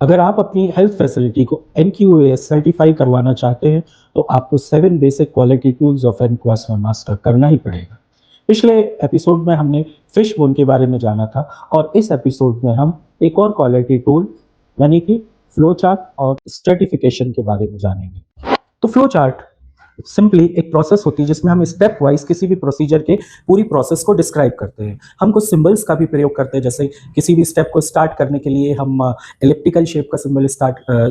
अगर आप अपनी हेल्थ फैसिलिटी को NQAS सर्टिफाई करवाना चाहते हैं तो आपको 7 basic quality tools of NQAS में मास्टर करना ही पड़ेगा। पिछले एपिसोड में हमने फिश बोन के बारे में जाना था और इस एपिसोड में हम एक और क्वालिटी टूल यानी कि फ्लो चार्ट और स्ट्रेटिफिकेशन के बारे में जानेंगे। तो फ्लो चार्ट सिंपली एक प्रोसेस होती है जिसमें हम स्टेप वाइज किसी भी प्रोसीजर के पूरी प्रोसेस को डिस्क्राइब करते हैं। हम कुछ सिंबल्स का भी प्रयोग करते हैं, जैसे किसी भी स्टेप को स्टार्ट करने के लिए हम एलिप्टिकल शेप का सिंबल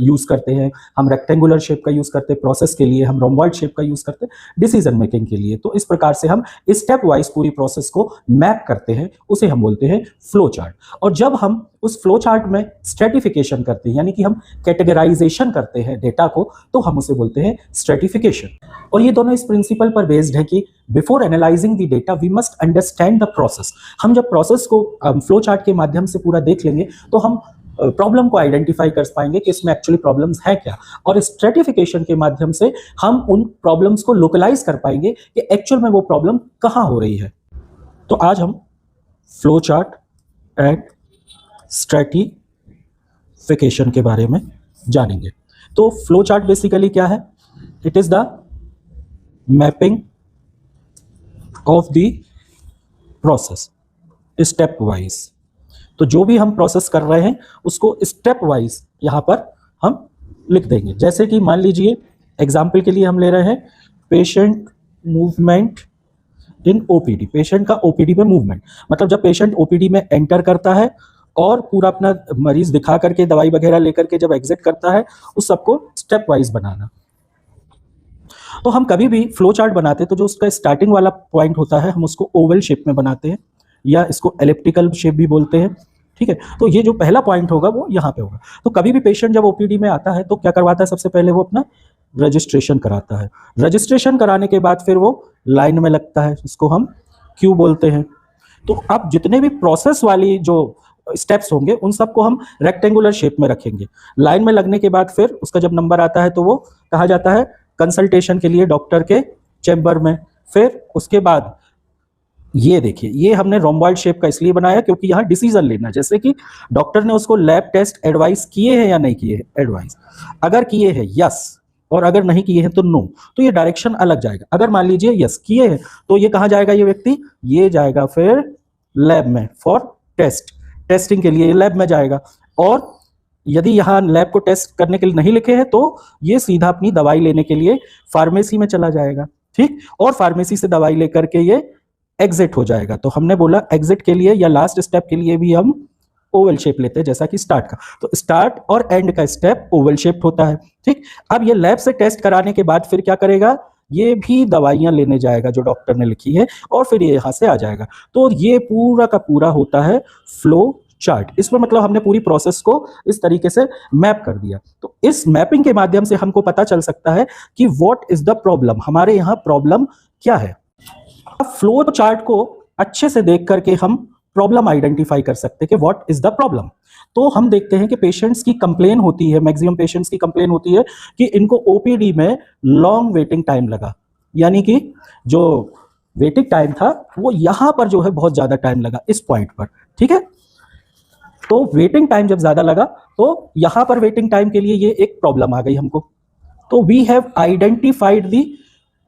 यूज करते हैं, हम रेक्टेंगुलर शेप का यूज करते हैं प्रोसेस के लिए, हम रोम्बॉइड शेप का यूज करते हैं डिसीजन मेकिंग के लिए। तो इस प्रकार से हम स्टेप वाइज पूरी प्रोसेस को मैप करते हैं, उसे हम बोलते हैं फ्लो चार्ट। और जब हम उस फ्लो चार्ट में स्ट्रेटिफिकेशन करते हैं यानी कि हम कैटेगराइजेशन करते हैं डेटा को, तो हम उसे बोलते हैं स्ट्रेटिफिकेशन। और ये दोनों इस प्रिंसिपल पर बेस्ड है कि before analysing the data we must understand the process. हम जब प्रोसेस को फ्लो चार्ट के माध्यम से पूरा देख लेंगे तो हम प्रॉब्लम को आइडेंटिफाई कर पाएंगे कि इसमें एक्चुअली प्रॉब्लम्स है क्या, और स्ट्रेटिफिकेशन के माध्यम से हम उन प्रॉब्लम्स को लोकलाइज कर पाएंगे कि एक्चुअल में वो प्रॉब्लम कहाँ हो रही है। तो आज हम फ्लो चार्ट एंड स्ट्रेटिफिकेशन के बारे में जानेंगे। तो फ्लो चार्ट बेसिकली क्या है? It is the mapping of the process step wise. तो जो भी हम प्रोसेस कर रहे हैं उसको स्टेप वाइज यहां पर हम लिख देंगे। जैसे कि मान लीजिए एग्जाम्पल के लिए हम ले रहे हैं patient movement in OPD. Patient का ओपीडी में मूवमेंट, मतलब जब पेशेंट ओपीडी में एंटर करता है और पूरा अपना मरीज दिखा करके दवाई वगैरह लेकर के जब एग्जिट करता है, उस सबको स्टेप वाइज बनाना। तो हम कभी भी फ्लो चार्ट बनाते हैं तो जो उसका स्टार्टिंग वाला पॉइंट होता है हम उसको ओवल शेप में बनाते हैं या इसको एलिप्टिकल शेप भी बोलते हैं। ठीक है, तो ये जो पहला पॉइंट होगा वो यहाँ पे होगा। तो कभी भी पेशेंट जब ओपीडी में आता है तो क्या करवाता है? सबसे पहले वो अपना रजिस्ट्रेशन कराता है। रजिस्ट्रेशन कराने के बाद फिर वो लाइन में लगता है, इसको हम क्यू बोलते हैं। तो अब जितने भी प्रोसेस वाली जो स्टेप्स होंगे उन सबको हम रेक्टेंगुलर शेप में रखेंगे। लाइन में लगने के बाद फिर उसका जब नंबर आता है तो वो कहा जाता है कंसल्टेशन के लिए डॉक्टर के चैम्बर में। फिर उसके बाद ये देखिए, ये हमने रोम्बॉइड शेप का इसलिए बनाया क्योंकि यहाँ डिसीजन लेना, जैसे कि डॉक्टर ने उसको लैब टेस्ट एडवाइस किए हैं या नहीं किए हैं। एडवाइस अगर किए हैं यस, और अगर नहीं किए हैं तो नो, तो ये डायरेक्शन अलग जाएगा। अगर मान लीजिए यस किए हैं तो ये कहाँ जाएगा? ये व्यक्ति ये जाएगा फिर लैब में फॉर टेस्टिंग के लिए लैब में जाएगा। और यदि यहाँ लैब को टेस्ट करने के लिए नहीं लिखे हैं तो ये सीधा अपनी दवाई लेने के लिए फार्मेसी में चला जाएगा। ठीक, और फार्मेसी से दवाई लेकर के ये एग्जिट हो जाएगा। तो हमने बोला एग्जिट के लिए या लास्ट स्टेप के लिए भी हम ओवल शेप लेते हैं, जैसा कि स्टार्ट का। तो स्टार्ट और एंड का स्टेप ओवल शेप होता है। ठीक, अब ये लैब से टेस्ट कराने के बाद फिर क्या करेगा? ये भी दवाइयां लेने जाएगा जो डॉक्टर ने लिखी है और फिर ये यहां से आ जाएगा। तो ये पूरा का पूरा होता है फ्लो चार्ट। इसमें मतलब हमने पूरी प्रोसेस को इस तरीके से मैप कर दिया। तो इस मैपिंग के माध्यम से हमको पता चल सकता है कि व्हाट इज द प्रॉब्लम, हमारे यहाँ प्रॉब्लम क्या है। अब फ्लो चार्ट को अच्छे से देख करके हम प्रॉब्लम आइडेंटिफाई कर सकते हैं कि व्हाट इज द प्रॉब्लम। तो हम देखते हैं कि पेशेंट्स की कंप्लेन होती है, मैक्सिमम पेशेंट्स की कंप्लेन होती है कि इनको ओपीडी में लॉन्ग वेटिंग टाइम लगा, यानी कि जो वेटिंग टाइम था वो यहां पर जो है बहुत ज्यादा टाइम लगा इस पॉइंट पर। ठीक है, तो वेटिंग टाइम जब ज्यादा लगा तो यहां पर वेटिंग टाइम के लिए ये एक प्रॉब्लम आ गई हमको। तो we have identified the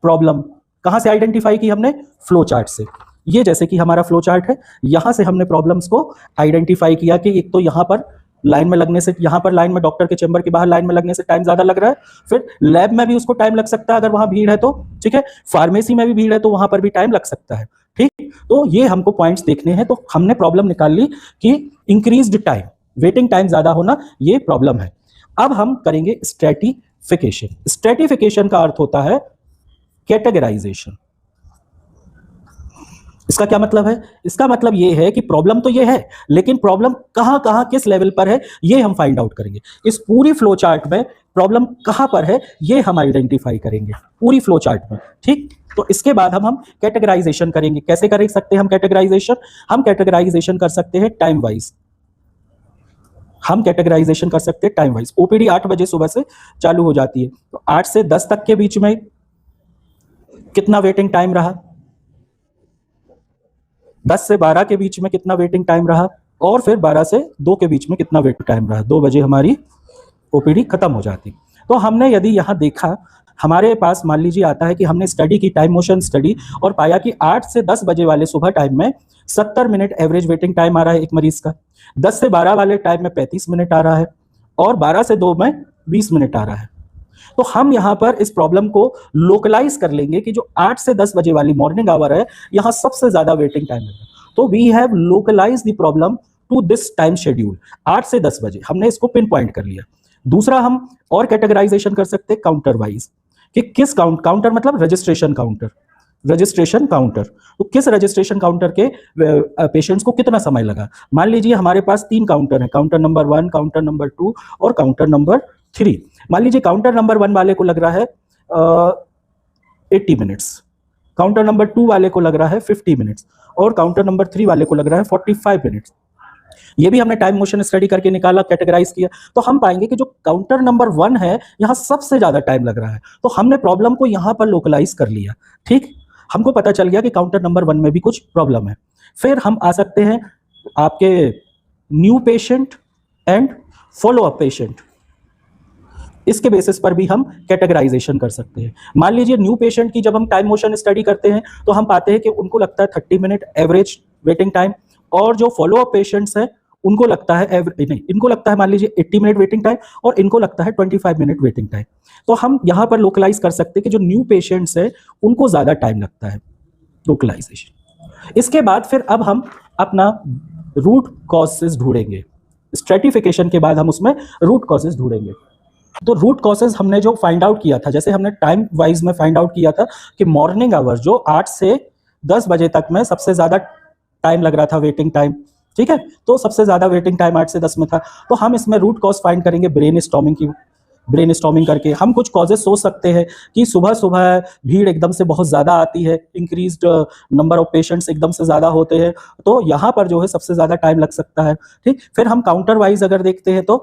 problem. कहां से आइडेंटिफाई की हमने? फ्लो चार्ट से। ये जैसे कि हमारा फ्लो चार्ट है, यहां से हमने प्रॉब्लम्स को आइडेंटिफाई किया कि एक तो यहां पर लाइन में लगने से, यहां पर लाइन में डॉक्टर के चैम्बर के बाहर लाइन में लगने से टाइम ज्यादा लग रहा है। फिर लैब में भी उसको टाइम लग सकता है अगर वहां भीड़ है तो। ठीक है, फार्मेसी में भी भीड़ है तो वहां पर भी टाइम लग सकता है। ठीक, तो ये हमको पॉइंट्स देखने हैं। तो हमने प्रॉब्लम निकाल ली कि इंक्रीज्ड टाइम, वेटिंग टाइम ज्यादा होना, ये प्रॉब्लम है। अब हम करेंगे स्ट्रेटिफिकेशन। स्ट्रेटिफिकेशन का अर्थ होता है कैटेगराइजेशन। इसका क्या मतलब है? इसका मतलब ये है कि प्रॉब्लम तो ये है, लेकिन प्रॉब्लम कहां कहां किस लेवल पर है ये हम फाइंड आउट करेंगे। इस पूरी फ्लो चार्ट में प्रॉब्लम कहां पर है ये हम आइडेंटिफाई करेंगे पूरी फ्लो चार्ट में। ठीक, तो इसके बाद हम कैटेगराइजेशन करेंगे। कैसे कर सकते हैं हम कैटेगराइजेशन? हम कैटेगराइजेशन कर सकते हैं टाइम वाइज। हम कैटेगराइजेशन कर सकते हैं टाइम वाइज। ओपीडी 8 बजे सुबह से चालू हो जाती है, तो 8 से 10 तक के बीच में कितना वेटिंग टाइम रहा? 10 से 12 के बीच में कितना वेटिंग टाइम रहा? और फिर 12 से 2 के बीच में कितना वेट टाइम रहा, 2 बजे हमारी ओपीडी खत्म हो जाती। तो हमने यदि यहाँ देखा, हमारे पास मान लीजिए आता है कि हमने स्टडी की, टाइम मोशन स्टडी, और पाया कि 8 से 10 बजे वाले सुबह टाइम में 70 मिनट एवरेज वेटिंग टाइम आ रहा है एक मरीज का, 10 से 12 वाले टाइम में 35 मिनट आ रहा है, और 12 से 2 में 20 मिनट आ रहा है। तो हम यहाँ पर इस प्रॉब्लम को लोकलाइज कर लेंगे कि जो 8 से 10 बजे वाली मॉर्निंग आवर है, यहाँ सबसे ज्यादा वेटिंग टाइम है। तो we have localise the problem to this time schedule, 8 से 10 बजे हमने इसको पिन पॉइंट कर लिया। दूसरा हम और कैटेगराइजेशन कर सकते हैं काउंटर वाइज, कि किस काउंटर मतलब रजिस्ट्रेशन काउंटर, रजिस्ट्रेशन काउंटर, तो किस रजिस्ट्रेशन काउंटर के पेशेंट्स को कितना समय लगा। मान लीजिए हमारे पास 3 काउंटर है, काउंटर नंबर 1, काउंटर नंबर 2 और काउंटर नंबर 3। मान लीजिए काउंटर नंबर 1 वाले को लग रहा है 80 मिनट्स, काउंटर नंबर 2 वाले को लग रहा है 50 मिनट्स, और काउंटर नंबर 3 वाले को लग रहा है 45 मिनट्स। ये भी हमने टाइम मोशन स्टडी करके निकाला, कैटेगराइज किया, तो हम पाएंगे कि जो काउंटर नंबर 1 है, यहाँ सबसे ज्यादा टाइम लग रहा है। तो हमने प्रॉब्लम को यहाँ पर लोकलाइज कर लिया। ठीक, हमको पता चल गया कि काउंटर नंबर 1 में भी कुछ प्रॉब्लम है। फिर हम आ सकते हैं आपके new patient and follow up patient, इसके बेसिस पर भी हम कैटेगराइजेशन कर सकते हैं। मान लीजिए न्यू पेशेंट की जब हम टाइम मोशन स्टडी करते हैं तो हम पाते हैं कि उनको लगता है 30 मिनट एवरेज वेटिंग टाइम, और जो फॉलो अप पेशेंट्स हैं उनको लगता है इनको लगता है मान लीजिए 80 मिनट वेटिंग टाइम, और इनको लगता है 25 मिनट वेटिंग टाइम। तो हम यहाँ पर लोकलाइज कर सकते हैं कि जो न्यू पेशेंट्स है उनको ज्यादा टाइम लगता है, लोकलाइजेशन। इसके बाद फिर अब हम अपना रूट कॉजेज ढूंढेंगे, स्ट्रेटिफिकेशन के बाद हम उसमें रूट कॉजेज ढूंढेंगे। तो रूट कॉजेज हमने जो फाइंड आउट किया था, जैसे हमने टाइम वाइज में फाइंड आउट किया था कि मॉर्निंग आवर जो 8 से 10 बजे तक में सबसे ज्यादा टाइम लग रहा था वेटिंग टाइम, ठीक है, तो सबसे ज्यादा वेटिंग टाइम 8 से 10 में था। तो हम इसमें रूट कॉज फाइंड करेंगे ब्रेन स्टॉर्मिंग करके। हम कुछ कॉजेज सोच सकते हैं कि सुबह सुबह भीड़ एकदम से बहुत ज्यादा आती है, इंक्रीज्ड नंबर ऑफ पेशेंट्स एकदम से ज्यादा होते हैं, तो यहाँ पर जो है सबसे ज्यादा टाइम लग सकता है। ठीक, फिर हम काउंटर वाइज अगर देखते हैं तो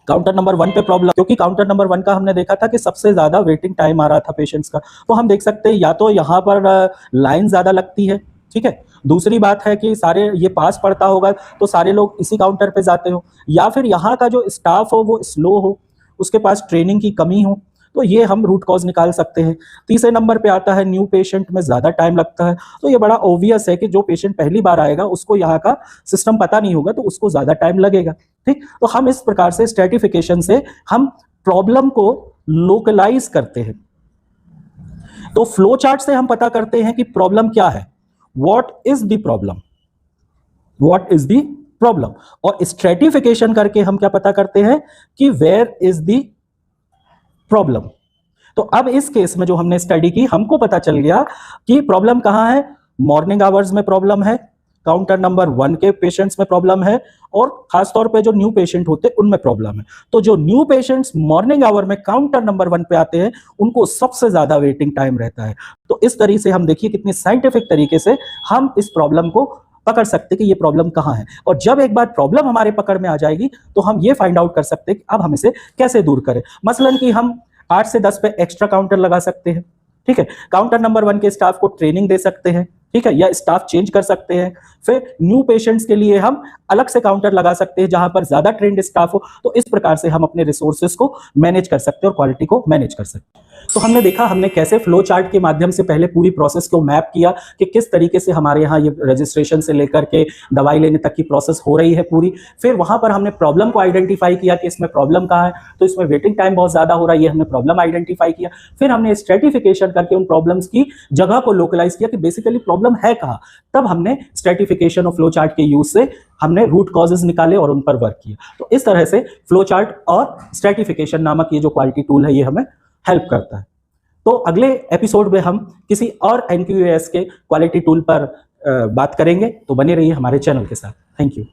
काउंटर नंबर 1 पे प्रॉब्लम, क्योंकि काउंटर नंबर 1 का हमने देखा था कि सबसे ज्यादा वेटिंग टाइम आ रहा था पेशेंट्स का, तो हम देख सकते हैं या तो यहाँ पर लाइन ज्यादा लगती है, ठीक है, दूसरी बात है कि सारे ये पास पड़ता होगा तो सारे लोग इसी काउंटर पे जाते हो, या फिर यहाँ का जो स्टाफ हो वो स्लो हो, उसके पास ट्रेनिंग की कमी हो, तो ये हम रूट कॉज निकाल सकते हैं। तीसरे नंबर पे आता है न्यू पेशेंट में ज्यादा टाइम लगता है, तो ये बड़ा ऑब्वियस है कि जो पेशेंट पहली बार आएगा उसको यहाँ का सिस्टम पता नहीं होगा, तो उसको ज्यादा टाइम लगेगा। ठीक, तो हम इस प्रकार से स्ट्रेटिफिकेशन से हम प्रॉब्लम को लोकलाइज करते हैं। तो फ्लो चार्ट से हम पता करते हैं कि प्रॉब्लम क्या है, what is the problem, what is the problem, और स्ट्रेटिफिकेशन करके हम क्या पता करते हैं कि वेयर इज द प्रॉब्लम। तो अब इस केस में जो हमने स्टडी की, हमको पता चल गया कि प्रॉब्लम कहां है, मॉर्निंग आवर्स में प्रॉब्लम है, काउंटर नंबर 1 के पेशेंट्स में प्रॉब्लम है, और खासतौर पे जो न्यू पेशेंट होते हैं उनमें प्रॉब्लम है। तो जो न्यू पेशेंट्स मॉर्निंग आवर में काउंटर नंबर 1 पे आते हैं उनको सबसे ज्यादा वेटिंग टाइम रहता है। तो इस तरीके से हम देखिए कितनी साइंटिफिक तरीके से हम इस प्रॉब्लम को पकड़ सकते हैं कि ये प्रॉब्लम कहां है, और जब एक बार प्रॉब्लम हमारे पकड़ में आ जाएगी तो हम ये फाइंड आउट कर सकते हैं कि अब हम इसे कैसे दूर करें। मसलन कि हम 8 से 10 पे एक्स्ट्रा काउंटर लगा सकते हैं, ठीक है, काउंटर नंबर 1 के स्टाफ को ट्रेनिंग दे सकते हैं, ठीक है, या स्टाफ चेंज कर सकते हैं। फिर न्यू पेशेंट्स के लिए हम अलग से काउंटर लगा सकते हैं जहां पर ज्यादा ट्रेंड स्टाफ हो। तो इस प्रकार से हम अपने रिसोर्सेज को मैनेज कर सकते हैं और क्वालिटी को मैनेज कर सकते हैं। तो हमने देखा हमने कैसे फ्लो चार्ट के माध्यम से पहले पूरी प्रोसेस को मैप किया कि किस तरीके से हमारे यहाँ ये रजिस्ट्रेशन से लेकर के दवाई लेने तक की प्रोसेस हो रही है पूरी। फिर वहां पर हमने प्रॉब्लम को आइडेंटिफाई किया कि इसमें प्रॉब्लम कहाँ है, तो इसमें वेटिंग टाइम बहुत ज्यादा हो रहा है, ये हमने प्रॉब्लम आइडेंटिफाई किया। फिर हमने स्ट्रेटिफिकेशन करके उन प्रॉब्लम्स की जगह को लोकलाइज किया कि बेसिकली प्रॉब्लम है कहाँ। तब हमने स्ट्रेटिफिकेशन और फ्लो चार्ट के यूज से हमने रूट कॉजेज निकाले और उन पर वर्क किया। तो इस तरह से फ्लो चार्ट और स्ट्रेटिफिकेशन नामक ये जो क्वालिटी टूल है ये हमें हेल्प करता है। तो अगले एपिसोड में हम किसी और NQAS के क्वालिटी टूल पर बात करेंगे, तो बने रहिए हमारे चैनल के साथ। Thank you.